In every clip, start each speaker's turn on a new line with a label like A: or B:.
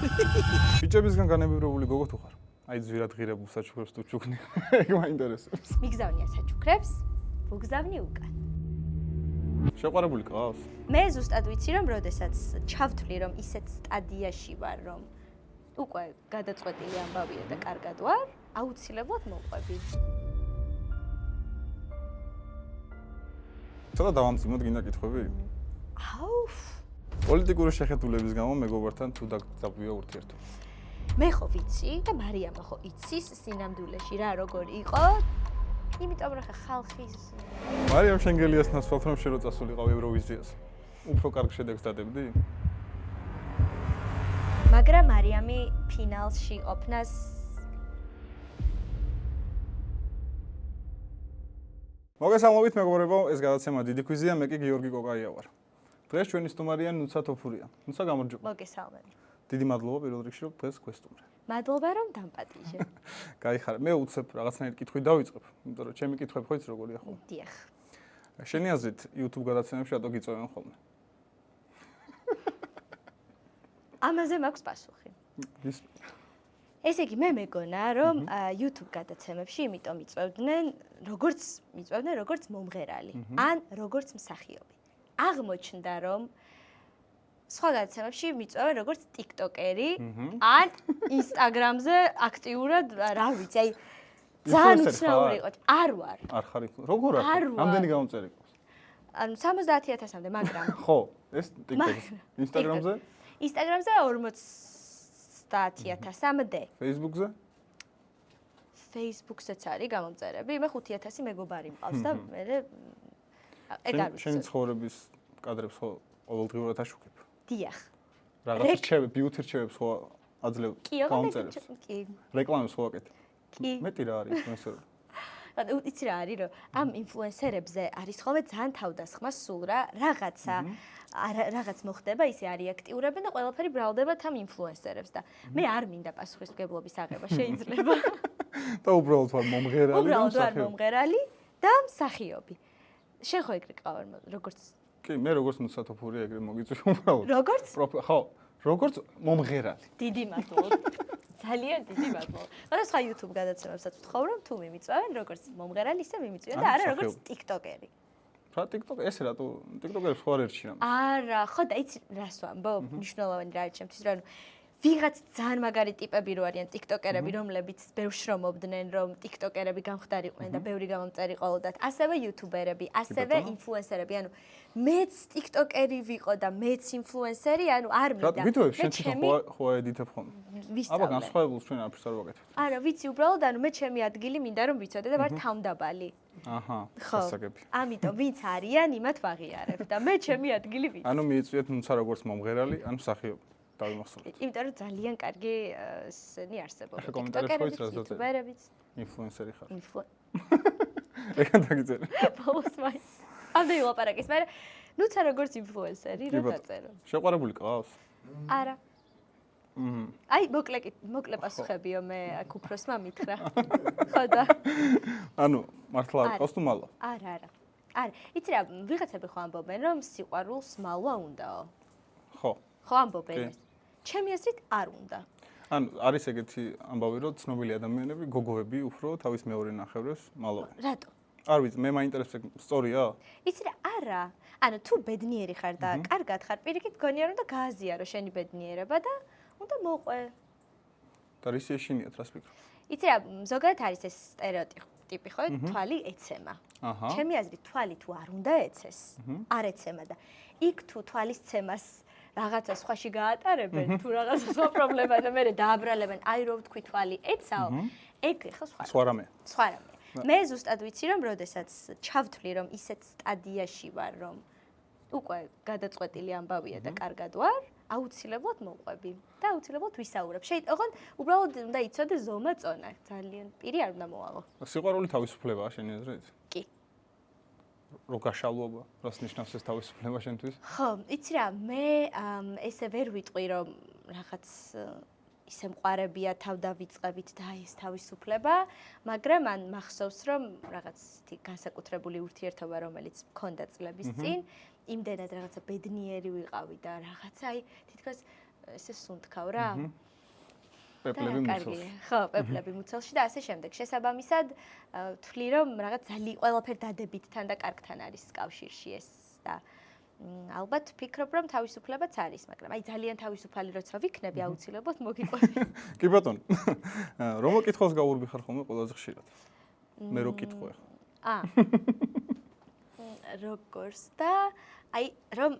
A: ბიჭებისგან განებივრებული გოგო თუ ხარ? აი ძვირად ღირებულ საჩუქრებს თუ ჩუქნი. ეგ მაინტერესებს.
B: მიგზავნია საჩუქრებს, ვუგზავნი უკან.
A: შეყვარებული ყავს?
B: მე ზუსტად ვიცი რომ როდესაც ჩავთვლი რომ ისეთ სტადიაში ვარ რომ უკვე გადაწყვეტილი ამბავია და კარგად ვარ, აუცილებლად მოყვები.
A: ცოტა დავამძიმოთ გინდა კითხვები?
B: აუ
A: პოლიტიკური შეხედულების გამო მეგობართან თუ დაგწაბვია ურთიერთობა.
B: მე ხო ვიცი და მარიამა ხო იცის სინამდვილეში რა როგორ იყო. იმიტომ რომ ხალხის
A: მარიამ შენგელიას ნაცვლად რომ შენ რო წასულიყავ ევროვიზიას. უფრო კარგ შედეგს დადებდი?
B: მაგრამ მარიამი ფინალში ყოფნას
A: მოგესალმებით მეგობრებო, ეს გადაცემა დიდი კვიზია, მე კი გიორგი კოკაია ვარ. დღეს ჩვენი სტუმარია ნუცა თოფურია. ნუცა გამარჯობა.
B: მოგესალმებით.
A: დიდი მადლობა პირველ რიგში რომ დღეს გვესტუმრე.
B: მადლობა რომ დამპატიჟე.
A: გაიხარე, მე უცებ რაღაცნაირ კითხვით დავიწყებ, იმიტომ რომ ჩემი კითხვები ხო იცი როგორია ხოლმე.
B: დიახ.
A: შენი აზრით YouTube გადაცემებში რატო გიწევენ ხოლმე?
B: ამაზე მაქვს პასუხი. ესე იგი მე მეგონა რომ YouTube გადაცემებში იმიტომ მიწვევდნენ როგორც მომღერალი ან როგორც მსახიობი. აღმოჩნდა რომ სხვა გადაცემებში მიწვევენ როგორც TikTokeri ან Instagram-ზე აქტიურად რა ვიცი, აი ძალიან უცნაური იყო. არ ვარ.
A: არ ხარ როგორ არ? რამდენი გამომწერი ყავს?
B: ანუ 70000-მდე, მაგრამ
A: ხო, ეს TikTok-ზე. Instagram-ზე?
B: Instagram-ზე 50000-მდე.
A: Facebook-ზე?
B: Facebook-ზეც არის გამომწერები. მე 5000 მეგობარი მყავს და მე ეგ არ ვიცი.
A: შენი ცხოვრების კადრებს ხო ყოველდღიურად აშუქებ?
B: დიახ.
A: რაღაც რჩევები, ბიუთი რჩევებს ხო აძლევ გამომწერებს?
B: კი.
A: რეკლამებს ხო აკეთებ?
B: კი.
A: მეტი რა არის ინფლუენსერი?
B: იცი რა არის რომ ამ ინფლუენსერებზე არის ხოლმე ძალიან თავდასხმა სულ რა რაღაც მოხდება, ისე არის აქტიურებენ და ყველაფერი ბრალდებათ ამ ინფლუენსერებს და მე არ მინდა პასუხისმგებლობის აღება შეიძლება.
A: და უბრალოდ ვარ მომღერალი და
B: უბრალოდ ვარ
A: მსახიობი.
B: მომღერალი და მსახიობი. შენ ხო ეგრე ყავარ როგორც
A: კი, მე როგორც ნუცა თოფურია ეგრე მოგიწვი უბრალოდ.
B: როგორც?
A: ხო, როგორც მომღერალი.
B: დიდი მადლობა. ძალიან დიდი მადლობა. მაგრამ სხვა YouTube გადაცემებსაც ვთხოვ რომ თუ მიმიწვევენ როგორც მომღერალი ისე მიმიწვიო და არა როგორც TikTokeri.
A: რა TikTok ეს რატო TikTokers ხო არ ერჩია?
B: არა, ხო და იცი რას ვამბობ? მნიშვნელოვანი რა არის ჩემთვის, რომ ვიღაც ძალიან მაგარი ტიპები რო არიან TikTokerები, რომლებიც ბევრს შრომობდნენ, რომ TikTokerები გამხდარიყვნენ და ბევრი გამომწერი ყოლოდათ. ასევე YouTuberები, ასევე ინფლუენსერები, ანუ მეც TikTokeri ვიყო და მეც ინფლუენსერი, ანუ არ მინდა.
A: რა ვიტყვი, შენ თვითონ ხო აედიტებ ხოლმე? აბა განსხვავებულს ჩვენ არაფერს არ ვაკეთებ.
B: არა, ვიცი, უბრალოდ ანუ მე ჩემი ადგილი მინდა რომ ვიცოდე და ვარ თავმდაბალი.
A: აჰა,
B: ხო.
A: გასაგები.
B: ამიტომ ვინც არიან, იმათ ვაღიარებ და მე ჩემი ადგილი ვიცი.
A: ანუ მიიწვიეთ ნუცა როგორც მომღერალი, ან მსახიობი. დავიმახსოვრეთ.
B: იმიტომ რომ ძალიან კარგი ესენი არსებობს.
A: ახლა კომენტარებში ხო იცი რა ზოწე?
B: YouTuberებიც.
A: ინფლუენსერი ხარ. ეგან დაგიწერე.
B: ბოლოს მაინც. ამდენი ლაპარაკის, მაგრამ ნუცა როგორც ინფლუენსერი რა დაწერო.
A: შეყვარებული ყავს?
B: არა. აი, მოკლე პასუხებიო მე აქ უფროსმა მითხრა. ხო და.
A: ანუ მართლა არ ყავს თუ მალვა?
B: არა. არა, იცი რა, ვიღაცები ხო ამბობენ რომ სიყვარულს მალვა უნდაო.
A: ხო.
B: ხო ამბობენ ეს. ჩემი აზრით არ უნდა.
A: ანუ არის ეგეთი ამბავი რომ ცნობილი ადამიანები, გოგოები უფრო თავის მეორე ნახევრებს მალავენ.
B: რატო?
A: არ ვიცი, მე მაინტერესებს სწორია?
B: იცი რა, არა. ანუ თუ ბედნიერი ხარ და კარგად ხარ, პირიქით გონია რომ და გააზიარო შენი ბედნიერება და უნდა მოყვე.
A: და რის ეშინიათ, რას ფიქრობ?
B: იცი რა, ზოგადად არის ეს სტერეოტიპი ხო, თვალი ეცემა.
A: აჰა.
B: ჩემი აზრით თვალი თუ არ უნდა ეცეს, არ ეცემა და იქ თუ თვალის ცემას რაღაცა სხვაში გაატარებენ, თუ რაღაცა სხვა პრობლემა და მე დააბრალებენ, აი რო ვთქვი თვალი ეცაო, ეგ ხო სხვა.
A: სხვა რამე.
B: სხვა რამე. მე ზუსტად ვიცი რომ როდესაც ჩავთვლი რომ ისეთ სტადიაში ვარ რომ უკვე გადაწყვეტილი ამბავია და კარგად ვარ, აუცილებლად მოყვები და აუცილებლად ვისაუბრებ. ოღონდ უბრალოდ უნდა იცოდე ზომა წონა, ძალიან პირი არ უნდა მოვალო.
A: სიყვარული თავისუფლებაა შენი აზრით?
B: კი.
A: რო გაშალოობა, რას ნიშნავს ეს თავისუფლება შენთვის?
B: ხო, იცი რა, მე ესე ვერ ვიტყვი რომ რაღაც ისე მყარებია თავდავიწყებით და ეს თავისუფლება, მაგრამ მან მახსოვს რომ რაღაც ისეთი განსაკუთრებული ურთიერთობა რომელიც მქონდა წლების წინ, იმდენად რაღაცა ბედნიერი ვიყავი და რაღაცა აი თითქოს ესე სუნთქავ რა.
A: პეპლები მუცელში.
B: ხო, პეპლები მუცელში და ასე შემდეგ. შესაბამისად, ვთვლი რომ რაღაც ყველაფერ დადებითთან და კარგთან არის კავშირში ეს და ალბათ ვფიქრობ რომ თავისუფლებაც არის, მაგრამ აი ძალიან თავისუფალი როცა ვიქნები აუცილებლად მოგიყვები.
A: კი ბატონო. რომ მოკითხავს გაურბიხარ ხოლმე ყველაზე ხშირად. მე რო კითხო ახლა.
B: როგორც და აი რომ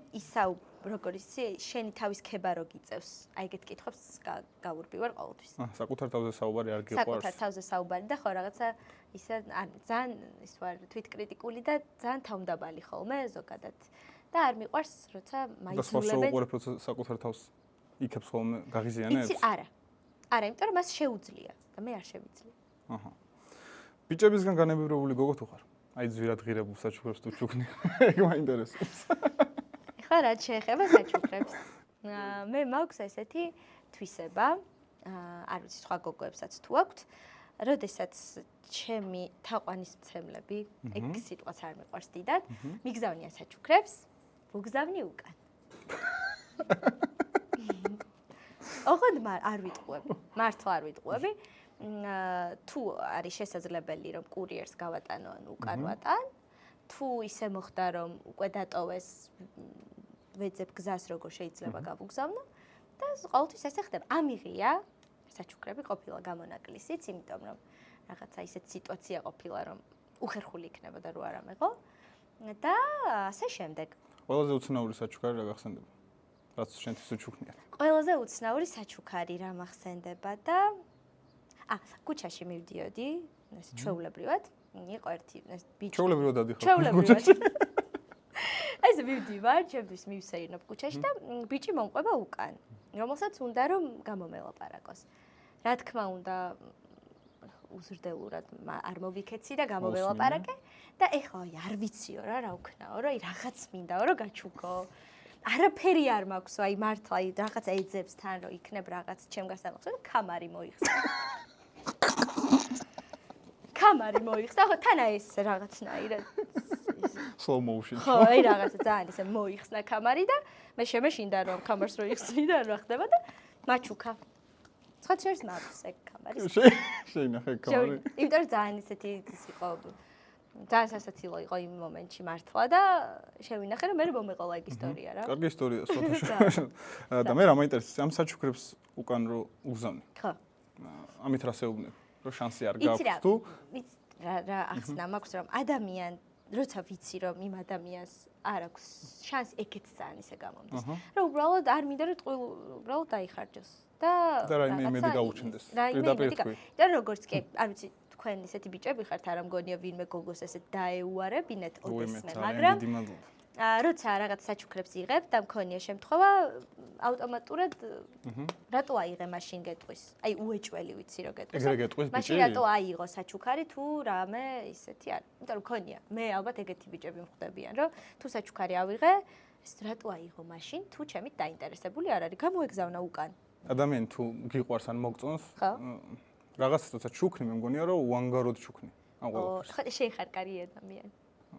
B: როგორ იცი შენი თავის ქება რო გიწევს. აი ეგეთ კითხვებს გაურბივარ ყოველთვის.
A: საკუთარ თავზე საუბარი არ გიყვარს.
B: საკუთარ თავზე საუბარი და ხო რაღაცა ისე ძალიან ის ვარ თვითკრიტიკული და ძალიან თავმდაბალი ხოლმე ზოგადად. და არ მიყვარს როცა მაიძულებენ.
A: და საკუთარ თავს იქებს ხოლმე გაღიზიანებს?
B: იცი, არა. არა, იმიტომ რომ მას შეუძლია და მე არ შევიძლია.
A: აჰა. ბიჭებისგან განებივრებული გოგო თუ ხარ? აი ძვირად ღირებულ საჩუქრებს თუ ჩუქნი. ეგ მაინტერესებს.
B: ეხლა რა შეეხება საჩუქრებს? მე მაქვს ესეთი თვისება, არ ვიცი სხვა გოგოებსაც თუ აქვთ, როდესაც ჩემი თაყვანისმცემლები, ეგ სიტყვაც არ მიყვარს დიდად, მიგზავნიან საჩუქრებს, ვუგზავნი უკან. ოღონდ არ ვიტყუები, მართლა არ ვიტყუები. თუ არის შესაძლებელი რომ კურიერს გავატანო ან უკან ვატან, თუ ისე მოხდა რომ უკვე დატოვეს ვეძებ გზას როგორ შეიძლება გავუგზავნო და ყოველთვის ესე ხდება. ამიღია საჩუქრები ყოფილა გამონაკლისიც, იმიტომ რომ რაღაცა ისეთ სიტუაცია ყოფილა რომ უხერხული იქნება და რო არ ამეღო და ასე შემდეგ.
A: ყველაზე უცნაური საჩუქარი რა გახსენდება? რაც შენთვის უჩუქნია.
B: ყველაზე უცნაური საჩუქარი რა მახსენდება და კუჩაში მივდიოდი, ეს ჩვეულებრივად, იყო ერთი ბიჭი.
A: ჩვეულებრივად დადიხარ.
B: ჩვეულებრივად. ეს მივდივარ, ჩემთვის მივსეირნობ კუჩაში და ბიჭი მომყვება უკან, რომელსაც უნდა რომ გამომელაპარაკოს. რა თქმა უნდა, უზრდელურად არ მოვიქეცი და გამომელაპარაკე და ეხლა არ ვიციო რა ვქნაო, რა რაღაც მინდაო რა გაჩუქო. არაფერი არ მაქვსო, აი მართლა რაღაც ეძებს თან რომ იქნებ რაღაც ჩემ გასამახსოვრ და კამარი მოიხსნა. კამარი მოიხსნა, ხო თან ეს რაღაცნაირად
A: slow motion.
B: ხო, აი რაღაცა ძალიან ისე მოიხსნა კამარი და მე შემეშინდა რომ კამარს რო იხსნი და რა ხდება და მაჩუქა. სხვა შეს მაქვს ეგ კამარი.
A: შეინახე კამარი.
B: იმიტომ რომ ძალიან ისეთი ის იყო ძალიან სასაცილო იყო იმ მომენტში მართლა და შევინახე რომ მე მომეყოლა ეგ ისტორია რა.
A: კარგი ისტორია სოთაშო. და მე რა მაინტერესებს ამ საჩუქრებს უკან რო უგზავნი.
B: ხო.
A: ამით რა შეუბნებ? რომ შანსი არ გაქვს თუ
B: რა ახსნა მაქვს რომ ადამიან როცა ვიცი რომ იმ ადამიანს არ აქვს შანსი ეგეც ძალიან ისე გამომდის. რომ უბრალოდ არ მინდა რომ ტყუილ უბრალოდ დაიხარჯოს და
A: რაიმე იმედი გაუჩნდეს. პირდაპირ თქვი.
B: და როგორც კი არ ვიცი თქვენ ისეთი ბიჭები ხართ არ ამგონია ვინმე გოგოს ესეთ დაეუარებინეთ ოდესმე, მაგრამ როცა რაღაც საჩუქრებს იღებ და მქონია შემთხვევა ავტომატურად რატო აიღე მაშინ გეტყვის? აი უეჭველი ვიცი რომ გეტყვის.
A: ეგრე გეტყვის ბიჭი?
B: მაშინ რატო აიღო საჩუქარი თუ რამე ისეთი არ. იმიტომ რომ მქონია. მე ალბათ ეგეთი ბიჭები მხვდებიან რომ თუ საჩუქარი ავიღე, ეს რატო აიღო მაშინ თუ ჩემით დაინტერესებული არ არის. გამოეგზავნა უკან.
A: ადამიანი თუ გიყვარს ან მოგწონს, რაღაც თოცა ჩუქნი მე მგონია რომ უანგაროდ ჩუქნი. ამ ყველაფერს.
B: ხო, შენ ხარ კარი ადამიანი.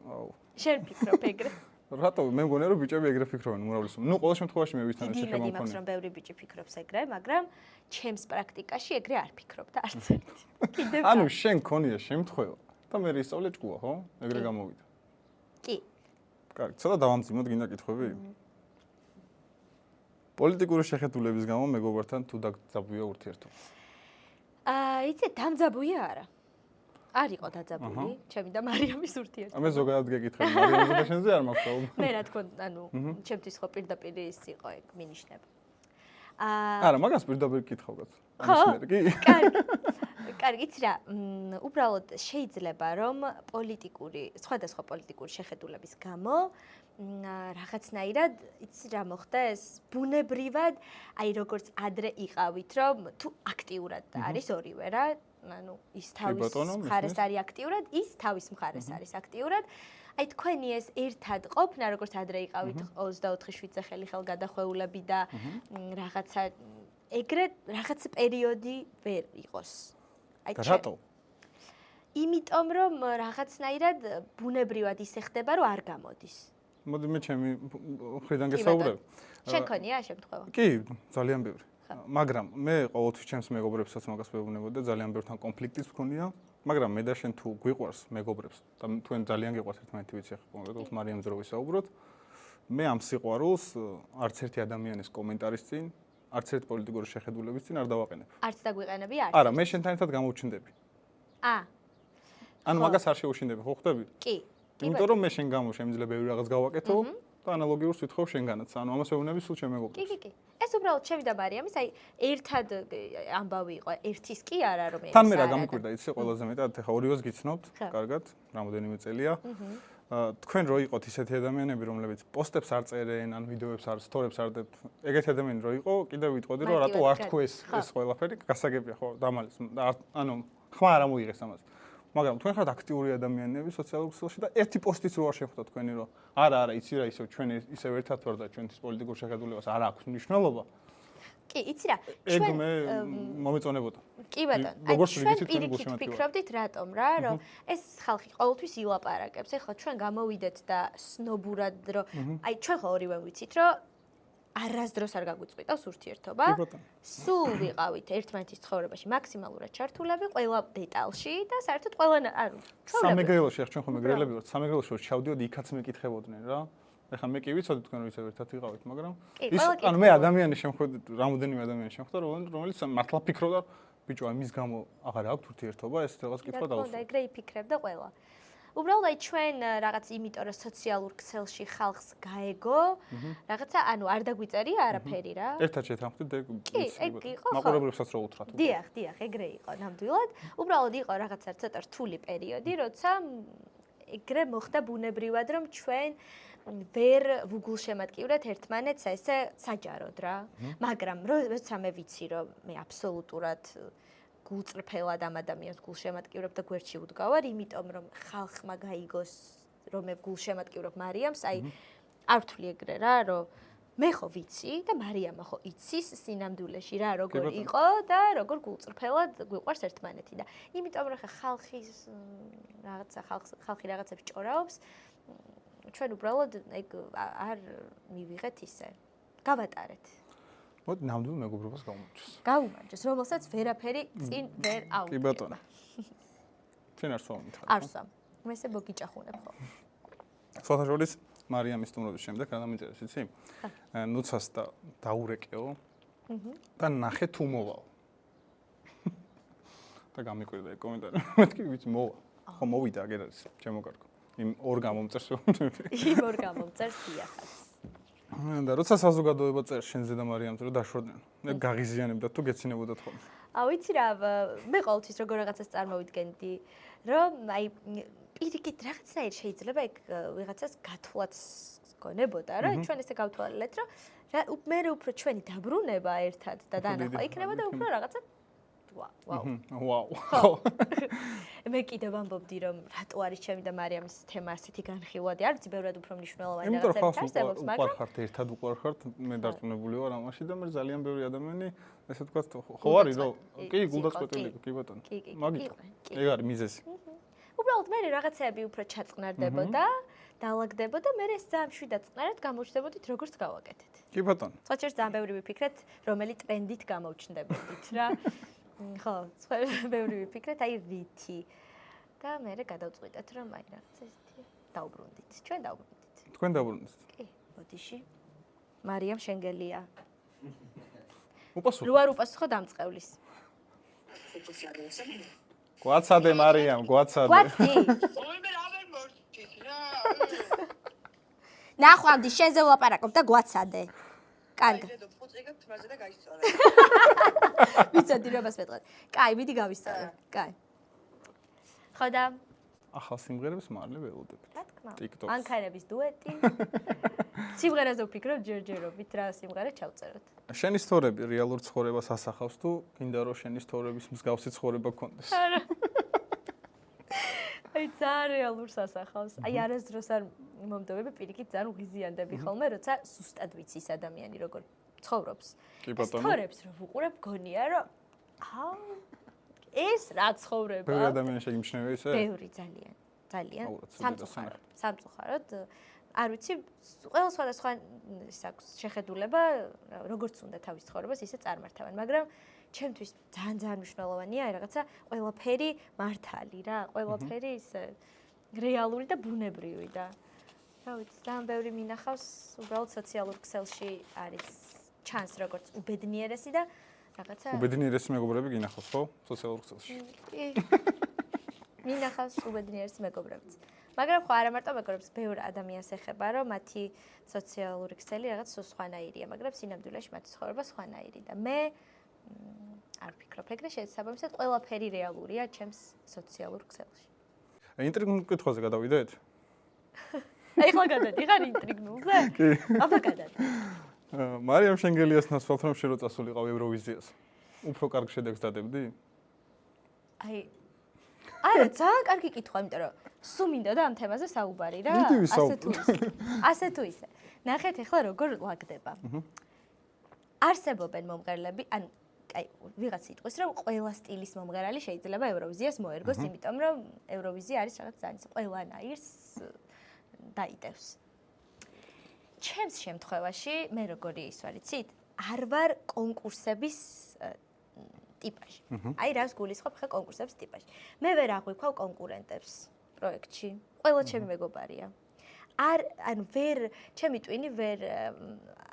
A: აუ.
B: შენ ფიქრობ ეგრე.
A: რატო მე მგონია რომ ბიჭები ეგრე ფიქრობენ უმრავლესობა. ნუ ყოველ შემთხვევაში მე ვისთან შეხება
B: დიდი იმედი მაქვს რომ ბევრი ბიჭი ფიქრობს ეგრე, მაგრამ ჩემს პრაქტიკაში ეგრე არ ფიქრობ და არც ერთი. კიდევ
A: ანუ შენ ქონია შემთხვევა და მე ისწავლე ჭკუა, ხო? ეგრე გამოვიდა.
B: კი.
A: კარგი, ცოტა დავამძიმოთ გინდა კითხვები? პოლიტიკური შეხედულების გამო მეგობართან თუ დაძაბუია ურთიერთობა?
B: იცი, დამძაბუია არა. არ იყო დაძაბული, ჩემი და მარიამის ურთიერთობა.
A: მე ზოგადად გეკითხები, მარიამზე და შენზე არ მაქვს საუბარი.
B: მე რა თქმა უნდა, ანუ ჩემთვის ხო პირდაპირ ის იყო ეგ მინიშნება.
A: არა, მაგას პირდაპირ კითხავ კაც.
B: კი? კარგი, იცი რა, უბრალოდ შეიძლება რომ სხვადასხვა პოლიტიკური შეხედულების გამო რაღაცნაირად, იცი რა მოხდა ეს ბუნებრივად, აი როგორც ადრე იყავით, რომ თუ აქტიურად არის ორივე რა, ანუ ის თავის მხარეს არის აქტიურად, ის თავის მხარეს არის აქტიურად. აი თქვენი ეს ერთად ყოფნა, როგორც ადრე იყავით 24/7-ზე ხელი-ხელ გადახვეულები და რაღაცა ეგრე რაღაც პერიოდი ვერ იყოს.
A: აი რატო?
B: იმიტომ რომ რაღაცნაირად ბუნებრივად ისე ხდება, რომ არ გამოდის.
A: მოდი მე ჩემი მხრიდან გესაუბრებ.
B: შენ ქონია შემთხვევა?
A: კი, ძალიან ბევრი. მაგრამ მე ყოველთვის ჩემს მეგობრებსაც მაგას ვეუბნებოდი და ძალიან ბევრთან კონფლიქტიც მქონია, მაგრამ მე და შენ თუ გვიყვარს მეგობრებს და თქვენ ძალიან გიყვარს ერთმანეთი ვიცი ახლა კონკრეტულად მარიამზე რო ვისაუბროთ, მე ამ სიყვარულს არც ერთი ადამიანის კომენტარის წინ, არც ერთი პოლიტიკური შეხედულების წინ არ დავაყენებ.
B: არც დაგვიყენები არც.
A: არა, მე შენთან ერთად გამოვჩნდები. ანუ მაგას არ შეუშინდები, ხო ხვდები?
B: კი.
A: იმიტომ რომ მე შენ გამო შემიძლია ბევრი რაღაც გავაკეთო და ანალოგიურს ვითხოვ შენგანაც. ანუ ამას ვეუბნები სულ ჩემ მეგობრებს.
B: კი. ეს უბრალოდ ჩემი და მარიამის, აი ერთად ამბავი იყო, ერთის კი არა რომ
A: თან მე რა გამიკვირდა, იცი ყველაზე მეტად, ეხა ორივეს გიცნობთ, კარგად, რამოდენიმე წელია. თქვენ რო იყოთ ისეთი ადამიანები, რომლებიც პოსტებს არ წერენ, ან ვიდეოებს არ სტორებს არ დებთ, ეგეთი ადამიანი რო იყო, კიდევ ვიტყოდი რომ რატო არ თქვი ეს ყველაფერი, გასაგებია ხო, დამალის. ანუ ხმა არ ამოიღეს ამას. მაგრამ თქვენ ხართ აქტიური ადამიანები სოციალურ ქსელში და ერთი პოსტიც რო არ შეხვდა თქვენი რომ არა, იცი რა ისევ ჩვენ ისევ ერთად ვარ და ჩვენთვის პოლიტიკურ შეხედულებას არ აქვს მნიშვნელობა.
B: კი, იცი რა,
A: ჩვენ მე მომეწონებოდა.
B: კი ბატონო, აი ჩვენ პირიქით ვფიქრობდით რატომ რა, რომ ეს ხალხი ყოველთვის ილაპარაკებს. ეხლა ჩვენ გამოვიდეთ და სნობურად რომ აი ჩვენ ხო ორივე ვიცით რომ არასდროს არ გაგვიწყვიტავს ურთიერთობა. სულ ვიყავით ერთმანეთის ცხოვრებაში მაქსიმალურად ჩართულები, ყველა დეტალში და საერთოდ ყველა ანუ
A: სამეგრელოში ახლა ჩვენ ხო მეგრელები ვართ, სამეგრელოში რომ ჩავდიოდი, იქაც მეკითხებოდნენ რა. ეხლა მე კი ვიცოდი თქვენ რომ ისევ ერთად ვიყავით, მაგრამ ის ანუ მე ადამიანი შემხვედი, რამოდენიმე ადამიანი შემხვდა, რომელიც მართლა ფიქრობდა, ბიჭო, აი მის გამო აღარ აქვს ურთიერთობა, ეს რაღაც კითხვა დაუსვა.
B: და ეგრე იფიქრებდა ყველა. უბრალოდ აი ჩვენ რაღაც იმიტომ რომ სოციალურ ქსელში ხალხს გაეგო, რაღაცა ანუ არ დაგვიწერია არაფერი რა.
A: ერთად შეთანხმდით და
B: ეგ იყო ხო?
A: მაყურებლებსაც რო უთხრათ.
B: დიახ, ეგრე იყო ნამდვილად. უბრალოდ იყო რაღაცა ცოტა რთული პერიოდი, როცა ეგრე მოხდა ბუნებრივად რომ ჩვენ ვერ ვუგულშემატკივრეთ ერთმანეთს ესე საჯაროდ რა. მაგრამ როცა მე ვიცი რომ მე აბსოლუტურად გულწრფელად ამ ადამიანს გულშემატკივრებ და გვერდში ვდგავარ, იმიტომ რომ ხალხმა გაიგოს რომ მე გულშემატკივრებ მარიამს, აი არ ვთვლი ეგრე რა, რომ მე ხო ვიცი და მარიამა ხო იცის სინამდვილეში რა როგორ იყო და როგორ გულწრფელად გვიყვარს ერთმანეთი და იმიტომ რომ ხალხი რაღაცებს ჭორაობს, ჩვენ უბრალოდ ეგ არ მივიღეთ ისე. გავატარეთ.
A: მოდი ნამდვილ მეგობრობას გავუმარჯოს.
B: გაუმარჯოს, რომელსაც ვერაფერი წინ ვერ აუდგება.
A: კი ბატონო. ჩვენ არ სვამ მითხარ.
B: არ სვამ. მე ესე მოგიჭახუნებ ხო.
A: სხვათა შორის მარიამის სტუმრობის შემდეგ რა დამიწერეს, იცი? ნუცას დაურეკეო. და ნახე თუ მოვალ. და გამიკვირდა ეგ კომენტარი. მეთქი ვიცი მოვა. ხო მოვიდა აგერ არის, ჩემო კარგო. იმ ორ გამომწერს ვეუბნები.
B: იმ ორ გამომწერს დიახაც.
A: და როცა საზოგადოება წერს შენზე და მარიამზე რომ დაშვოდნენ, მე გაღიზიანებდა თუ გეცინებოდათ ხოლმე.
B: ვიცი რა, მე ყოველთვის როგორ რაღაცას წარმოვიდგენდი, რომ აი პირიქით რაღაცნაირ შეიძლება ეგ ვიღაცას გათვლაც გონებოდა, რომ ჩვენ ესე გავთვალეთ, რომ მე უფრო ჩვენი დაბრუნება ერთად და დანახვა იქნებოდა უფრო რაღაცა ვაუ. მე კიდევ ვამბობდი რომ რატო არის ჩემი და მარიამის თემა ასეთი განხილვადი, არ ვიცი, ბევრად უფრო მნიშვნელოვანი რაღაცები არსებობს, მაგრამ
A: უყარხართ ერთად უყარხართ, მე დარწმუნებული ვარ ამაში და მე ძალიან ბევრი ადამიანი, ესე ვთქვათ, ხო არის რომ კი გულდაწყვეტილი კი ბატონო. მაგით ეგ არის მიზეზი.
B: უბრალოდ მე რაღაცეები უფრო ჩაწყნარდებოდა, დაალაგდებოდა, მე ეს ძალიან მშვიდად წყნარად გამოჩნდებოდით, როგორც გავაკეთეთ.
A: კი ბატონო.
B: სხვაჩერს ძალიან ბევრი ვიფიქრეთ, რომელი ტრენდით გამოჩნდებოდით რა. ხო, ბევრი ვიფიქრეთ, აი ვითი. და მე გადავწყვიტეთ, რომ აი რაღაცა ესეთი დაუბრუნდით. ჩვენ დაუბრუნდით.
A: თქვენ დაუბრუნდით.
B: კი, ბოდიში. მარიამ შენგელია.
A: უპასუხო.
B: რო არ უპასუხო დამწყევლის.
A: გვაცადე მარიამ, გვაცადე.
B: გვაცდი.
C: მე რა ვერ მორჩით რა.
B: ნახვამდი შენზე ვლაპარაკობ და გვაცადე. კარგი.
C: აი, ფუძე გაქვთ მასე და გაისწორე.
B: ვიცოდი რომ მას მეტყოდ. კაი, მიდი გავისწორე. კაი. ხო და
A: ახალ სიმღერებს მალე ველოდებით.
B: რა თქმა უნდა.
A: TikTok-ს.
B: ანქარების დუეტი. სიმღერაზე ვფიქრობ ჯერჯერობით რა სიმღერა ჩავწეროთ.
A: შენი სტორები რეალურ ცხოვრებას ასახავს თუ გინდა რომ შენი სტორების მსგავსი ცხოვრება გქონდეს?
B: არა. აი ძალიან რეალურს ასახავს. აი არასდროს არ მომდოვები პირიქით ძალიან უღიზიანდები ხოლმე, როცა სუსტად ვიცი ის ადამიანი როგორ ცხოვრობს.
A: კი ბატონო.
B: სტორებს რო ვუყურებ, გონია რომ ეს რა ცხოვრება?
A: ბევრი ადამიანი შეგიმჩნევია ისე?
B: ბევრი ძალიან. სამწუხაროდ არ ვიცი, ყველა სხვადასხვა ის აქვს შეხედულება, როგორც უნდა თავის ცხოვრებას ისე წარმართავენ, მაგრამ ჩემთვის ძალიან მნიშვნელოვანია რაღაცა ყველაფერი მართალი რა, ყველაფერი ისე რეალური და ბუნებრივი და რა ვიცი, ძალიან ბევრი მინახავს უბრალოდ სოციალურ ქსელში არის ჩანს როგორც უბედნიერესი და რაღაცა
A: უბედნიერესი მეგობრები გინახავს ხო სოციალურ ქსელში?
B: კი. მინახავს უბედნიერესი მეგობრებიც. მაგრამ ხო არა მარტო მეგობრებს, ბევრ ადამიანს ეხება, რომ მათი სოციალური ქსელი რაღაც სხვანაირია, მაგრამ სინამდვილეში მათი ცხოვრება სხვანაირი და მე არ ვფიქრობ ეგრე შესაბამისად ყველაფერი რეალურია ჩემს სოციალურ ქსელში.
A: ინტრიგულ კითხვაზე გადავიდეთ?
B: აი ხლა გადადი ხარ ინტრიგულზე?
A: კი.
B: აბა გადადი.
A: მარიამ შენგელიას ნაცვლად რომ შენ რო წასულიყავ ევროვიზიას. უფრო კარგ შედეგს დადებდი?
B: აი არა, ძალიან კარგი კითხვა, იმიტომ რომ სულ მინდოდა ამ თემაზე საუბარი რა. ასე თუ ისე. ნახეთ ახლა როგორ ლაგდება. არსებობენ მომღერლები, ან აი ვიღაც იტყვის რომ ყველა სტილის მომღერალი შეიძლება ევროვიზიას მოერგოს, იმიტომ რომ ევროვიზია არის რაღაც ძალიან ყველანაირს დაიდევს. ჩემს შემთხვევაში მე როგორი ის ვარ, იცით? არ ვარ კონკურსების ტიპაჟი. აი რას გულისხმობ ხა კონკურსების ტიპაჟი. მე ვერ აღვიქვავ კონკურენტებს პროექტში. ყველა ჩემი მეგობარია. ანუ ჩემი ტვინი ვერ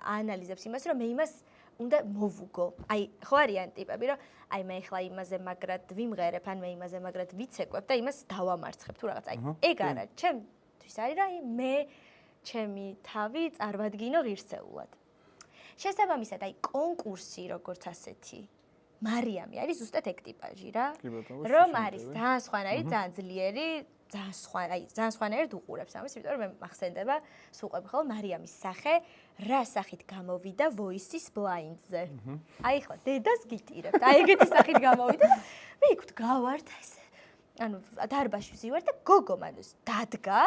B: აანალიზებს იმას, რომ მე იმას უნდა მოვუგო. აი ხო არიან ტიპები, რომ აი მე ახლა იმაზე მაგრად ვიმღერებ, ან მე იმაზე მაგრად ვიცეკვებ და იმას დავამარცხებ თუ რაღაც. აი ეგ არა, ჩემთვის არის რა, მე ჩემი თავი წარმადგინო ღირსეულად. შესაბამისად, აი კონკურსი როგორც ასეთი მარიამი არის ზუსტად ეგ ტიპაჟი რა. რომ არის ძალიან სხვანაირი, ძალიან ძლიერი, ძალიან სხვანაირად უყურებს ამას, იმიტომ რომ მე მახსენდება, სულყვები ხოლმე მარიამის სახე რა სახით გამოვიდა Voice-ის Blind-ზე. აი ხო, დედას გიტირებთ. აი ეგეთი სახით გამოვიდა. მე იქ გავართ ესე. ანუ დარბაზში ვზივარ და გოგო მანუს დადგა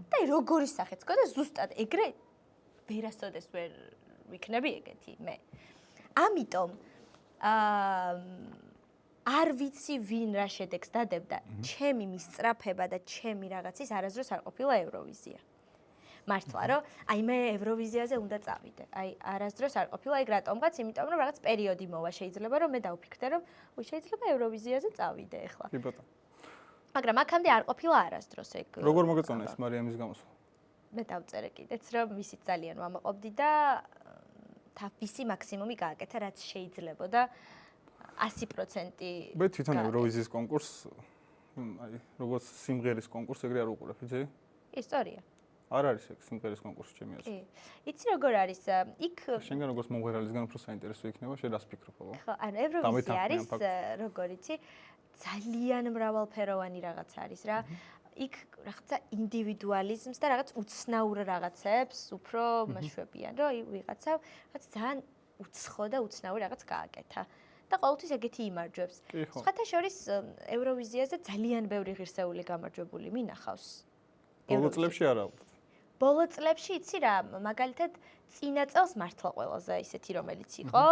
B: და აი როგორი სახეც გქონდა ზუსტად ეგრე ვერასოდეს ვერ ვიქნები ეგეთი მე. ამიტომ არ ვიცი ვინ რა შედეგს დადებდა, ჩემი მისწრაფება და ჩემი რაღაცის არასდროს არ ყოფილა ევროვიზია. მართლა რომ აი მე ევროვიზიაზე უნდა წავიდე. აი არასდროს არ ყოფილა ეგ რატომღაც, იმიტომ რომ რაღაც პერიოდი მოვა შეიძლება რომ მე დავფიქრდე რომ შეიძლება ევროვიზიაზე წავიდე ახლა.
A: კი ბატონო.
B: მაგრამ აქამდე არ ყოფილა არასდროს ეგ.
A: როგორ მოგეწონა ეს მარიამის გამოსვლა?
B: მე დავწერე კიდეც რომ ისიც ძალიან ვამაყობდი და თავისი მაქსიმუმი გააკეთა რაც შეიძლებოდა 100%.
A: მე თვითონ ევროვიზიის კონკურსს აი როგორც სიმღერის კონკურსს ეგრე არ უყურებ, იცი?
B: ისტორია.
A: არ არის ეგ სიმღერის კონკურსი ჩემი აზრით.
B: კი. იცი როგორ არის? იქ
A: შენგან როგორც მომღერალისგან უფრო საინტერესო იქნება, შენ რას ფიქრობ ხოლმე?
B: ხო, ანუ ევროვიზია არის როგორ იცი, ძალიან მრავალფეროვანი რაღაც არის რა. იქ რაღაცა ინდივიდუალიზმს და რაღაც უცნაურ რაღაცებს უფრო მაშვებიან, რომ ვიღაცა რაღაც ძალიან უცხო და უცნაური რაღაც გააკეთა. და ყოველთვის ეგეთი იმარჯვებს. სხვათა შორის ევროვიზიაზე ძალიან ბევრი ღირსეული გამარჯვებული მინახავს.
A: ბოლო წლებში არა.
B: ბოლო წლებში იცი რა, მაგალითად წინა წელს მართლა ყველაზე ისეთი რომელიც იყო,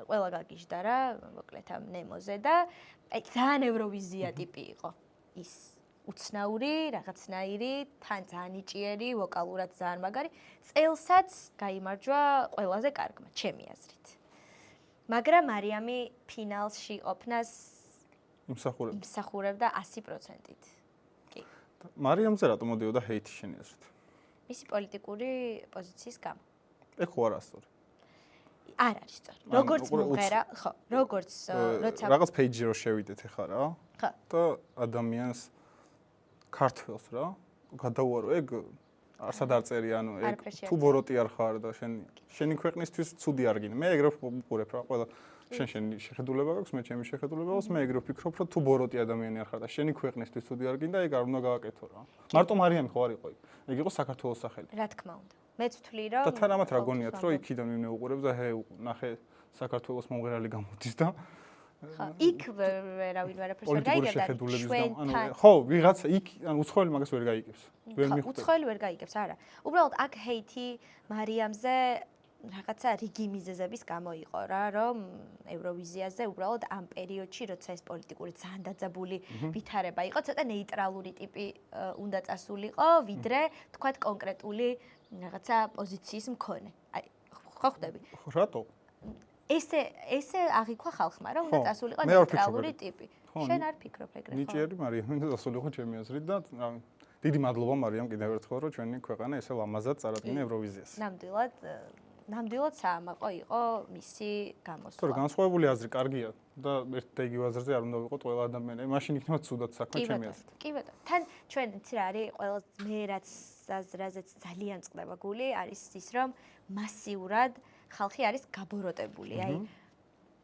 B: ყველა გაგიჟდა რა, მოკლედ ამ ნემოზე და აი ძალიან ევროვიზია ტიპი იყო. ის უცნაური, რაღაცნაირი, თან ძალიან ნიჭიერი, ვოკალურად ძალიან მაგარი. წელსაც გაიმარჯვა ყველაზე კარგმა, ჩემი აზრით. მაგრამ მარიამი ფინალში ყოფნას იმსახურებდა 100%-ით. კი.
A: მარიამზე რატომ მოდიოდა ჰეითი შენი აზრით?
B: მისი პოლიტიკური პოზიციის გამო.
A: ეგ ხო არა სწორი.
B: არ არის სწორი. როგორც მომღერა, ხო, როგორც როცა
A: რაღაც პეიჯი რო შევიდეთ ახლა რა.
B: ხო.
A: და ადამიანს ქართველს რა, გადაუარო ეგ არსად არ წერი, ანუ ეგ თუ ბოროტი არ ხარ და შენი ქვეყნისთვის ცუდი არ გინდა. მე ეგრე ვუყურებ რა, ყველა შენი შეხედულება გაქვს, მე ჩემი შეხედულება აქვს, მე ეგრე ვფიქრობ, რომ თუ ბოროტი ადამიანი არ ხარ და შენი ქვეყნისთვის ცუდი არ გინდა, ეგ არ უნდა გააკეთო რა. მარტო მარიამი ხო არ იყო იქ. ეგ იყო საქართველოს სახელი.
B: რა თქმა უნდა. მეც ვთვლი რომ
A: და თან ამათ რა გონიათ, რომ იქიდან ვინმე უყურებს და ნახე საქართველოს მომღერალი გამოდის და
B: ხო, იქ ვერავინ ვერაფერს ვერ გაიგებდა.
A: ხო, ვიღაცა იქ ან უცხოელი მაგას ვერ გაიგებს. ვერ მიხვდება.
B: უცხოელი ვერ გაიგებს, არა. უბრალოდ აქ ჰეითი მარიამზე რაღაცა რიგი მიზეზების გამო იყო რა, რომ ევროვიზიაზე უბრალოდ ამ პერიოდში, როცა ეს პოლიტიკური ძალიან დაძაბული ვითარება იყო, ცოტა ნეიტრალური ტიპი უნდა წასულიყო, ვიდრე თქვათ კონკრეტული რაღაცა პოზიციის მქონე. აი, ხო ხვდები?
A: რატო?
B: ესე აღიქვა ხალხმა, რომ უნდა წასულიყო
A: მე არ
B: ნეიტრალური
A: ფიქრობ.
B: ტიპი. შენ არ ფიქრობ ეგრე, ხო?
A: ნიჭიერი მარიამ, მინდა დასულიყო ჩემი აზრით და დიდი მადლობა მარიამ კიდევ ერთხელ, რომ ჩვენი ქვეყანა ესე ლამაზად წარადგინა ევროვიზიას.
B: ნამდვილად საამაყო იყო მისი გამოსვლა.
A: თორე განსხვავებული აზრი კარგია და ერთ და იგივე აზრზე არ უნდა ვიყოთ ყველა ადამიანი. მაშინ იქნება ცუდად საქმე ჩემი აზრით.
B: კი ბატონო. თან ჩვენ იცი რა არის ყველა მე რაც აზრაზეც ძალიან წყდება გული არის ის რომ მასიურად ხალხი არის გაბოროტებული. აი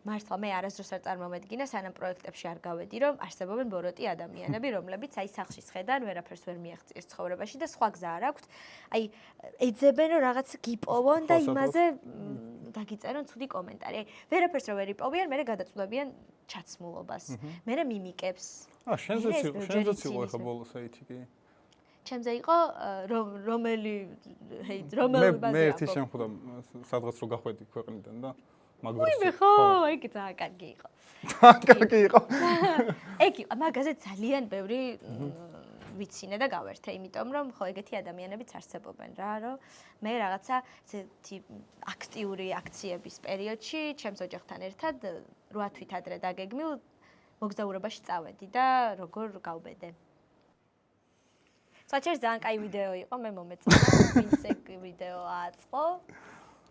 B: მართლა მე არასდროს არ წარმომედგინა სანამ პროექტებში არ გავედი რომ არსებობენ ბოროტი ადამიანები რომლებიც აი სახში სხედან ვერაფერს ვერ მიაღწიეს ცხოვრებაში და სხვა გზა არ აქვთ აი ეძებენ რომ რაღაც გიპოვონ და იმაზე დაგიწერონ ცუდი კომენტარი აი ვერაფერს რო ვერ იპოვიან მე გადაწყვეტებიან ჩაცმულობას მე მიმიკებს
A: შენზეც იყო ახლა ბოლოს აითი კი
B: ჩემზე იყო რომელი ბაზაა
A: მე ერთი შემხვდა სადღაც რო გახვედი ქვეყნიდან და
B: მაგდროს ხო ეგ ძალიან კარგი იყო
A: კარგი იყო
B: ეგ მაგაზე ძალიან ბევრი ვიცინე და გავერთე იმიტომ რომ ხო ეგეთი ადამიანებიც არსებობენ რა რომ მე რაღაცა ესეთი აქტიური აქციების პერიოდში ჩემს ოჯახთან ერთად 8 თვით ადრე დაგეგმილ მოგზაურობაში წავედი და როგორ გავბედე საჭირს ძალიან კაი ვიდეო იყო მე მომეწონა ვინც ეგ ვიდეო აწყო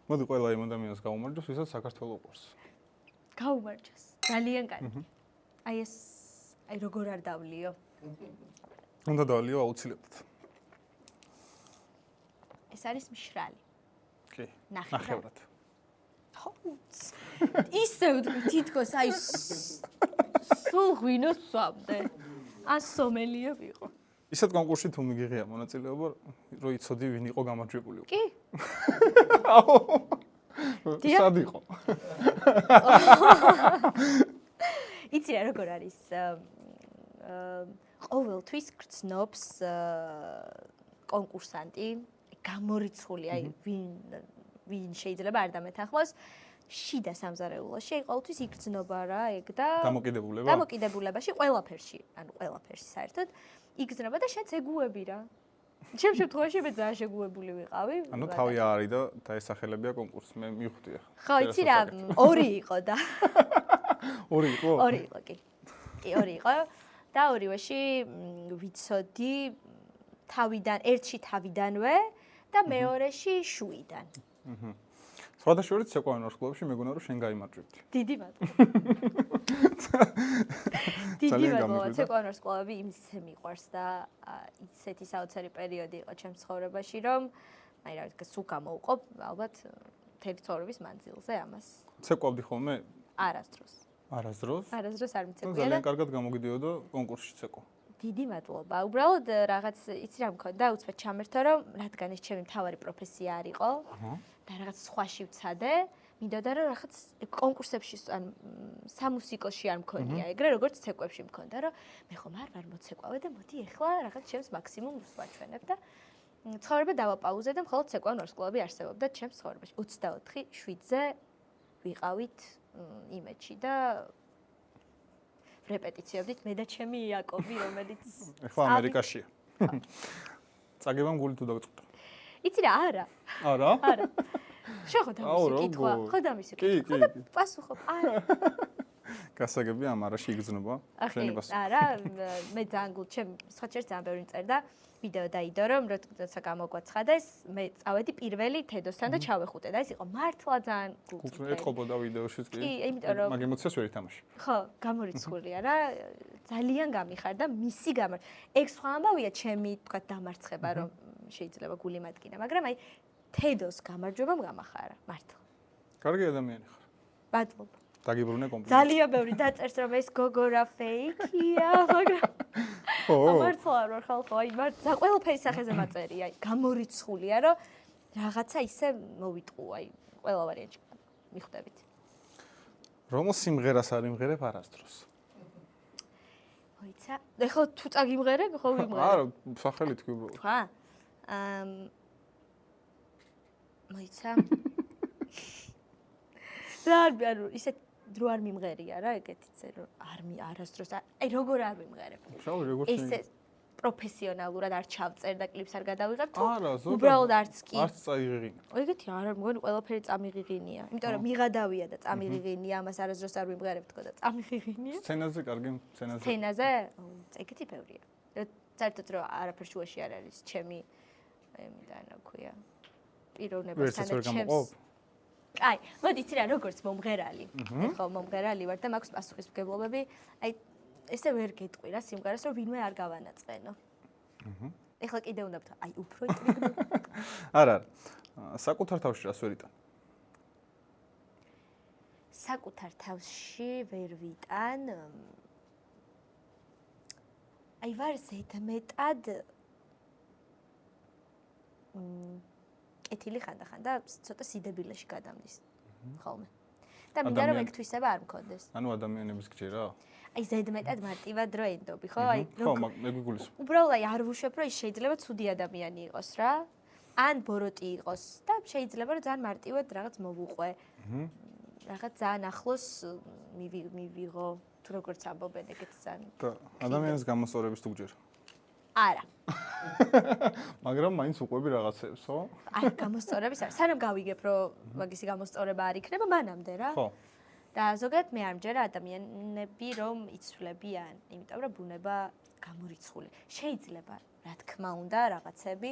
A: მოდი ყველა იმ ადამიანს გაუმარჯოს, ვისაც საქართველოს უყვარს.
B: გაუმარჯოს. ძალიან კარგი. აი ეს აი როგორ არ დავლიო.
A: უნდა დავლიო აუცილებლად.
B: ეს არის მშრალი.
A: კი. ნახევრად.
B: ხო. ისევ თითქოს აი სულ ღვინოს სვამდე. ან სომელიე ვიყო.
A: ისეთ კონკურსში თუ მიგიღია მონაწილეობა, რომ იცოდი ვინ იყო გამარჯვებული.
B: კი.
A: სად იყო?
B: იცი რა როგორ არის? ყოველთვის გრძნობს კონკურსანტი, გამორიცხული, აი ვინ შეიძლება არ დამეთანხმოს შიდა სამზარეულოში, აი ყოველთვის იგრძნობა რა ეგ და დამოკიდებულებაში ყველაფერში, ანუ ყველაფერში საერთოდ იგრძნობა და შენც ეგუები რა. ჩემ შემთხვევაში მე ძალიან შეგუებული ვიყავი.
A: ანუ თავი არის და დაესახელებია კონკურსს. მე მივხვდი ახლა.
B: ხო, იცი რა, ორი იყო და.
A: ორი იყო?
B: ორი იყო კი. კი, ორი იყო და ორივეში ვიცოდი თავიდან, ერთში თავიდანვე და მეორეში შუიდან.
A: სხვადასხვა ცეკვავენ ვარსკვლავებში მეგონა რომ შენ გაიმარჯვებდი.
B: დიდი მადლობა. დიდი მადლობა. ცეკვავენ ვარსკვლავები იმისე მიყვარს და ისეთი საოცარი პერიოდი იყო ჩემს ცხოვრებაში, რომ აი რა ვიცი, სულ გამოვყოფ ალბათ მთელი ცხოვრების მანძილზე ამას.
A: ცეკვავდი ხოლმე?
B: არასდროს.
A: არასდროს?
B: არასდროს არ მიცეკვია და
A: ძალიან კარგად გამოგიდიოდა კონკურსში ცეკვა.
B: დიდი მადლობა. უბრალოდ რაღაც იცი რა მქონდა, უცბად ჩამერთო რომ რადგან ეს ჩემი მთავარი პროფესია არ იყო და რაღაც სხვაში ვცადე, მინდოდა რომ რაღაც კონკურსებში ან სამუსიკოში არ მქონია, ეგრე როგორც ცეკვებში მქონდა, რომ მე ხომ არ ვარ მოცეკვავე და მოდი ეხლა რაღაც ჩემს მაქსიმუმს ვაჩვენებ და ცხოვრება დავაპაუზე და მხოლოდ ცეკვავენ ვარსკვლავები არსებობდა ჩემს ცხოვრებაში. 24/7-ზე ვიყავით იმედში და რეპეტიციებდით მე და ჩემი იაკობი, რომელიც
A: ეხლა ამერიკაშია. წაგებამ გული თუ დაგწყდა.
B: იცი რა, არა.
A: არა?
B: არა. შეხო დამისი კითხვა, ხო დამისი კითხვა. ხო და პასუხობ. არა.
A: გასაგები ამ არაში იგრძნობა შენი პასუხი.
B: არა, მე ძალიან გულ ჩემ სხვაჩერს ძალიან ბევრი მწერდა ვიდეო დაიდო რომ როცა გამოგვაცხადეს, მე წავედი პირველი თედოსთან და ჩავეხუტე და ეს იყო მართლა ძალიან გულწრფელი.
A: ეთყობოდა ვიდეოშიც კი.
B: კი, იმიტომ რომ
A: მაგ ემოციას ვერ ითამაში.
B: ხო, გამორიცხულია რა, ძალიან გამიხარდა მისი ეგ სხვა ამბავია ჩემი თქვა დამარცხება რომ შეიძლება გული მატკინა, მაგრამ აი თედოს გამარჯვებამ გამახარა, მართლა.
A: კარგი ადამიანი ხარ.
B: მადლობა.
A: დაგიბრუნე კომპლიმენტი.
B: ძალიან ბევრი დაწერს რომ ეს გოგორა ფეიქია, მაგრამ მართლა არ ვარ ხალხო, აი მართლა ყველაფერი სახეზე მაწერია, აი გამორიცხულია რომ რაღაცა ისე მოვიტყუ, აი ყველა ვარიანტი მიხვდებით.
A: რომელ სიმღერას არ იმღერებ არასდროს?
B: მოიცა, ეხლა თუ წაგიმღერებ, ხო ვიმღერებ.
A: არა, სახელი თქვი უბრალოდ.
B: თქვა? მოიცა. რა ანუ ისეთ დრო არ მიმღერია რა ეგეთიც რომ არასდროს აი როგორ არ მიმღერებ.
A: შავი როგორ
B: ესე პროფესიონალურად არ ჩავწერ და კლიპს არ გადავიღებ თუ
A: არა, ზოგადად
B: უბრალოდ არც კი.
A: არც წაიღიღინა.
B: ეგეთი არა, მგონი ყველაფერი წამიღიღინია. იმიტომ რომ მიღადავია და წამიღიღინია, ამას არასდროს არ მიმღერებ თქო და წამიღიღინია.
A: სცენაზე კარგი სცენაზე.
B: სცენაზე? ეგეთი ბევრია. საერთოდ რომ არაფერ შუაში არ არის ჩემი და რა ქვია პიროვნებასთან და ჩემს. აი, მოდი იცი რა, როგორც მომღერალი. ხო, მომღერალი ვარ და მაქვს პასუხისმგებლობები. აი, ესე ვერ გეტყვი რა სიმღერას, რომ ვინმე არ გავანაწყენო. ეხლა კიდე უნდა ვთქვა, აი, უფრო იტრიგნო.
A: არა. საკუთარ თავში რას ვერ იტან?
B: საკუთარ თავში ვერ ვიტან. აი, ვარ ზედმეტად კეთილი ხანდახან და ცოტა სიდებილეში გადამდის. ხოლმე. და მინდა რომ ეგ თვისება არ მქონდეს.
A: ანუ ადამიანების გჯერა?
B: აი ზედმეტად მარტივად რო ენდობი, ხო? აი
A: ხო, მე გიგულისხმობ.
B: უბრალოდ აი არ ვუშვებ, რომ ის შეიძლება ცუდი ადამიანი იყოს რა. ან ბოროტი იყოს და შეიძლება რომ ძალიან მარტივად რაღაც მოვუყვე. რაღაც ძალიან ახლოს მივიღო, თუ როგორც ამბობენ ეგეთ ძალიან.
A: და ადამიანის გამოსწორების თუ გჯერა?
B: არა.
A: მაგრამ მაინც უყვები რაღაცებს, ხო?
B: აი გამოსწორების არა. სანამ გავიგებ, რომ მაგისი გამოსწორება არ იქნება, მანამდე რა.
A: ხო.
B: და ზოგადად მე არ მჯერა ადამიანები რომ იცვლებიან, იმიტომ რომ ბუნება გამორიცხული. შეიძლება, რა თქმა უნდა, რაღაცები,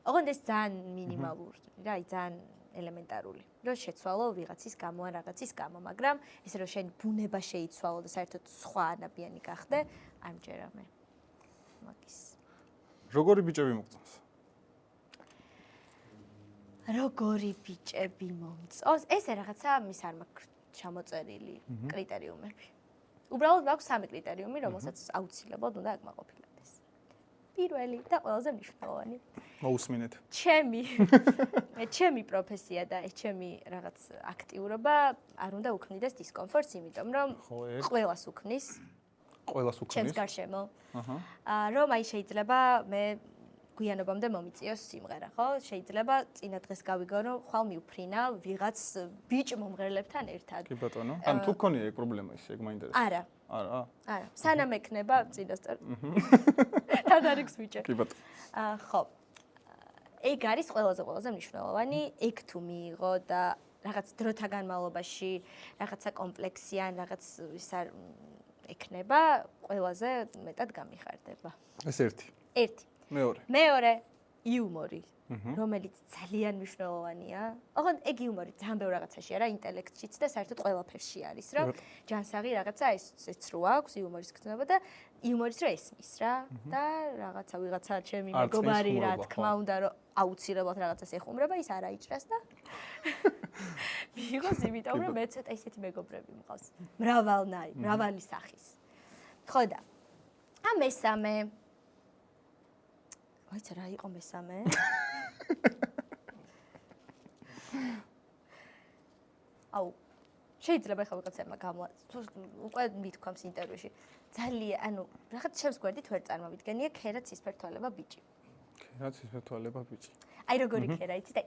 B: ოღონდ ეს ძალიან მინიმალური, რა, აი ძალიან ელემენტარული. რომ შეცვალო ვიღაცის გამო ან რაღაცის გამო, მაგრამ ესე რომ შენ ბუნება შეიცვალო და საერთოდ სხვა ანაბიანი გახდე, არ მჯერა მე. მაგის.
A: როგორი ბიჭები მოგწონს?
B: როგორი ბიჭები მომწონს? ესე რაღაცა მის არ მაქვს ჩამოწერილი კრიტერიუმები. უბრალოდ მაქვს 3 კრიტერიუმი, რომელსაც აუცილებლად უნდა აკმაყოფილებდეს. პირველი და ყველაზე მნიშვნელოვანი.
A: მოусმინეთ.
B: ჩემი პროფესია და ჩემი რაღაც აქტიურობა არ უნდა უქმნიდეს დისკომფორტს, იმიტომ რომ ყველას უქმნის. ჩემს გარშემო. რომ აი შეიძლება მე გვიანობამდე მომიწიოს სიმღერა, ხო? შეიძლება წინა დღეს გავიგონო, ხვალ მივფრინა ვიღაც ბიჭ მომღერლებთან ერთად.
A: კი ბატონო. ან თუ გქონია ეგ პრობლემა ისე, ეგ მაინტერესებს.
B: არა.
A: არა?
B: არა. სანამ ექნება წინასწარ. თადარიქს ვიჭე.
A: კი ბატონო.
B: ხო. ეგ არის ყველაზე მნიშვნელოვანი, ეგ თუ მიიღო და რაღაც დროთა განმავლობაში რაღაცა კომპლექსი ან რაღაც ის არ ექნება, ყველაზე მეტად გამიხარდება.
A: ეს ერთი.
B: ერთი. მეორე იუმორი, რომელიც ძალიან მნიშვნელოვანია. ოღონდ ეგ იუმორი ძალიან ბევრ რაღაცაშია რა, ინტელექტშიც და საერთოდ ყველაფერში არის, რომ ჯანსაღი რაღაცა ესეც რო აქვს იუმორის გრძნობა და იუმორის რო ესმის რა და რაღაცა ვიღაცა ჩემი მეგობარი რა თქმა უნდა რომ აუცილებლად რაღაცას ეხუმრება, ის არ აიჭრას და მიიღოს იმიტომ რომ მე ცოტა ისეთი მეგობრები მყავს. მრავალი სახის. ხო და მესამე აიცა რა იყო მესამე? აუ შეიძლება ხა ვიღაცებმა უკვე მithქვამს ინტერვიუში. ძალიან, ანუ რაღაც ჩემს გვერდით ვერ წარმოვიდგენია ქერა ცისფერთვალება ბიჭი.
A: ქერა ცისფერთვალება ბიჭი.
B: აი როგორი ქერა იცით?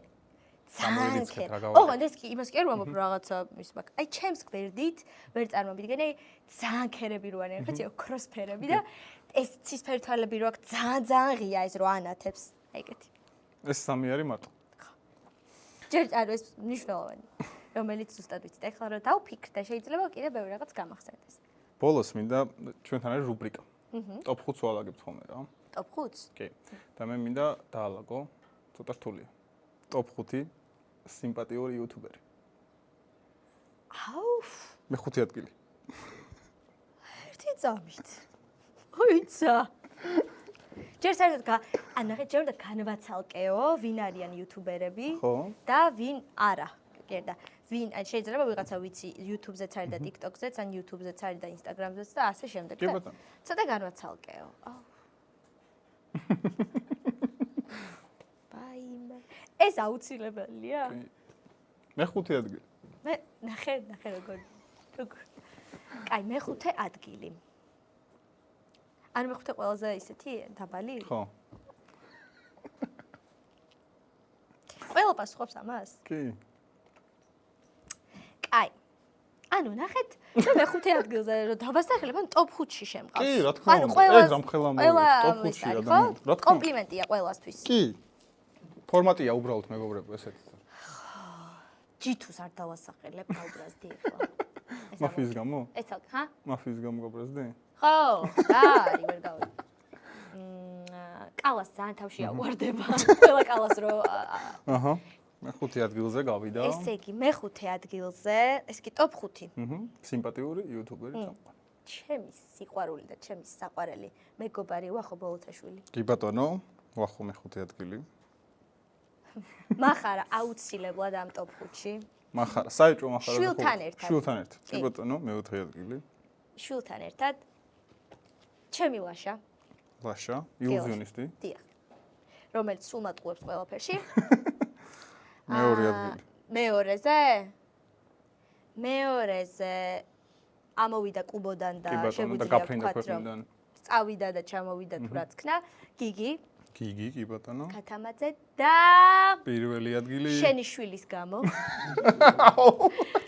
B: ძალიან ქერა. ოღონდ ეს კი იმას კი არ ვამბობ რაღაცა ის მაგ. აი ჩემს გვერდით ვერ წარმოვიდგენი, აი ძალიან ქერები რო არიან, ხეთი ოქროსფერები და ეს ცისფერთვალები რო აქვს ძალიან ღია ეს რო ანათებს. აი ეგეთი.
A: ეს სამი არის მარტო.
B: ჯერ ანუ ეს მნიშვნელოვანი. რომელიც ზუსტად ვიცით. ეხლა რომ დავფიქრ და შეიძლება კიდე ბევრი რაღაც გამახსენდეს.
A: ბოლოს მინდა ჩვენთან არის რუბრიკა. ტოპ 5-ს ვალაგებთ ხოლმე რა.
B: ტოპ 5-ს?
A: კი. და მე მინდა დაალაგო ცოტა რთულია. ტოპ 5 სიმპათიური იუთუბერი.
B: აუ,
A: მე-5 ადგილი.
B: ერთი წამით. ოიცა. ჯერ საერთოდ ანუ ხე ჯერ უნდა განვაცალკეო, ვინ არიან იუთუბერები და ვინ არა. გერდა ვინ შეიძლება ვიღაცა ვიცი YouTube-ზეც არის და TikTok-ზეც, ან YouTube-ზეც არის და Instagram-ზეც და ასე შემდეგ.
A: კი ბატონო.
B: ცოტა განვაცალკეო. აუ. ბაიმე. ეს აუცილებელია?
A: მე-5 ადგილი.
B: მე ნახე როგორ. კაი, მე-5 ადგილი. ანუ მე-5 ყველაზე ისეთი დაბალი?
A: ხო.
B: ყველა პასუხობს ამას?
A: კი.
B: კაი, ანუ ნახეთ, მე მეხუთე ადგილზე რომ დავასახელებ, ან ტოპ 5-ში შემყავს.
A: კი, რა თქმა უნდა. ეს რამხელა მოვიდა ტოპ 5-ში ადამიანი. რა თქმა უნდა.
B: კომპლიმენტია ყველასთვის.
A: კი. ფორმატია უბრალოდ მეგობრებო ესეთი.
B: G2-ს არ დავასახელებ, გაუბრაზდი ახლა.
A: მაფიის გამო?
B: ეცალ, ჰა?
A: მაფიის გამო გაბრაზდი?
B: ხო, რა არის ვერ გავი. კალას ძალიან თავში აუვარდება. ყველა კალას რო
A: აჰა. მეხუთე ადგილზე გავიდა.
B: ესე იგი, მეხუთე ადგილზე, ეს კი ტოპ 5.
A: სიმპათიური იუთუბერი წამყვანი.
B: ჩემი სიყვარული და ჩემი საყვარელი მეგობარი ვახო ბოლოთაშვილი.
A: კი ბატონო, ვახო მეხუთე ადგილი.
B: მახარა აუცილებლად ამ ტოპ 5-ში.
A: მახარა, საერთო მახარა.
B: შვილთან ერთად.
A: შვილთან ერთად. კი ბატონო, მეოთხე ადგილი.
B: შვილთან ერთად. ჩემი ლაშა.
A: ლაშა, ილუზიონისტი.
B: დიახ. რომელიც სულ მატყუებს ყველაფერში.
A: მეორე ადგილი.
B: მეორეზე? მეორეზე ამოვიდა კუბოდან და შეგვიძლია ვთქვათ, რომ წავიდა და ჩამოვიდა თუ რაც ქნა. გიგი.
A: გიგი, კი ბატონო.
B: ქათამაძე და
A: პირველი ადგილი.
B: შენი შვილის გამო.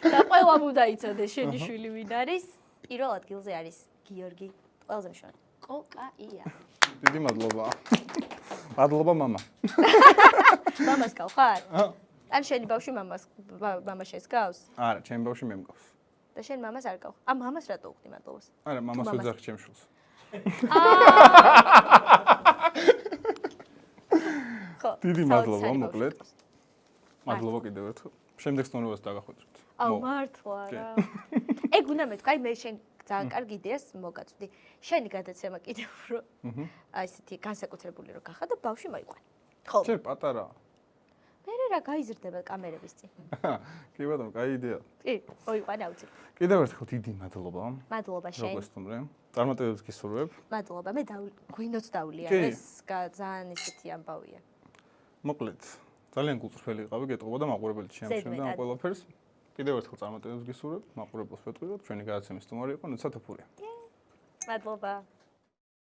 B: და ყველამ უნდა იცოდეს შენი შვილი ვინ არის. პირველ ადგილზე არის გიორგი. ყველაზე მშვენი. კოკაია.
A: დიდი მადლობა. მადლობა მამა.
B: მამას გავხარ? ან შენი ბავშვი მამა შეესგავს?
A: არა, ჩემი ბავშვი მე მგავს.
B: და შენ მამას არ გავხარ? მამას რატო უხდი მადლობას?
A: არა, მამას ვეძახი ჩემს შვილს.
B: ხო.
A: დიდი მადლობა, მოკლედ. მადლობა კიდევ ერთხელ. შემდეგ სტუმრობას დაგახვედროთ.
B: აუ მართლა რა. ეგ უნდა მეთქვა, აი მე შენ ძალიან კარგი იდეას მოგაწვდი. შენი გადაცემა კიდევ რო აი ესეთი განსაკუთრებული რო გახდა და ბავშვი მოიყვანე. ხო.
A: შენ პატარაა.
B: მე რა გაიზრდება კამერების წინ.
A: კი ბატონო, კაი იდეა.
B: კი, მოიყვანე აუცილებლად.
A: კიდევ ერთხელ დიდი მადლობა.
B: მადლობა შენ.
A: როგორც სტუმრე. წარმატებებს გისურვებ.
B: მადლობა. მე გვინდოც დავლია
A: კი.
B: ეს ძალიან ისეთი ამბავია.
A: მოკლედ, ძალიან გულწრფელი იყავი, გეტყობა და მაყურებელი შეამჩნევდა ამ ყველაფერს. კიდევ ერთხელ წარმატებებს გისურვებ. მაყურებელს ვეთქვი, ჩვენი გადაცემის სტუმარი იყო ნუცა თოფურია.
B: მადლობა.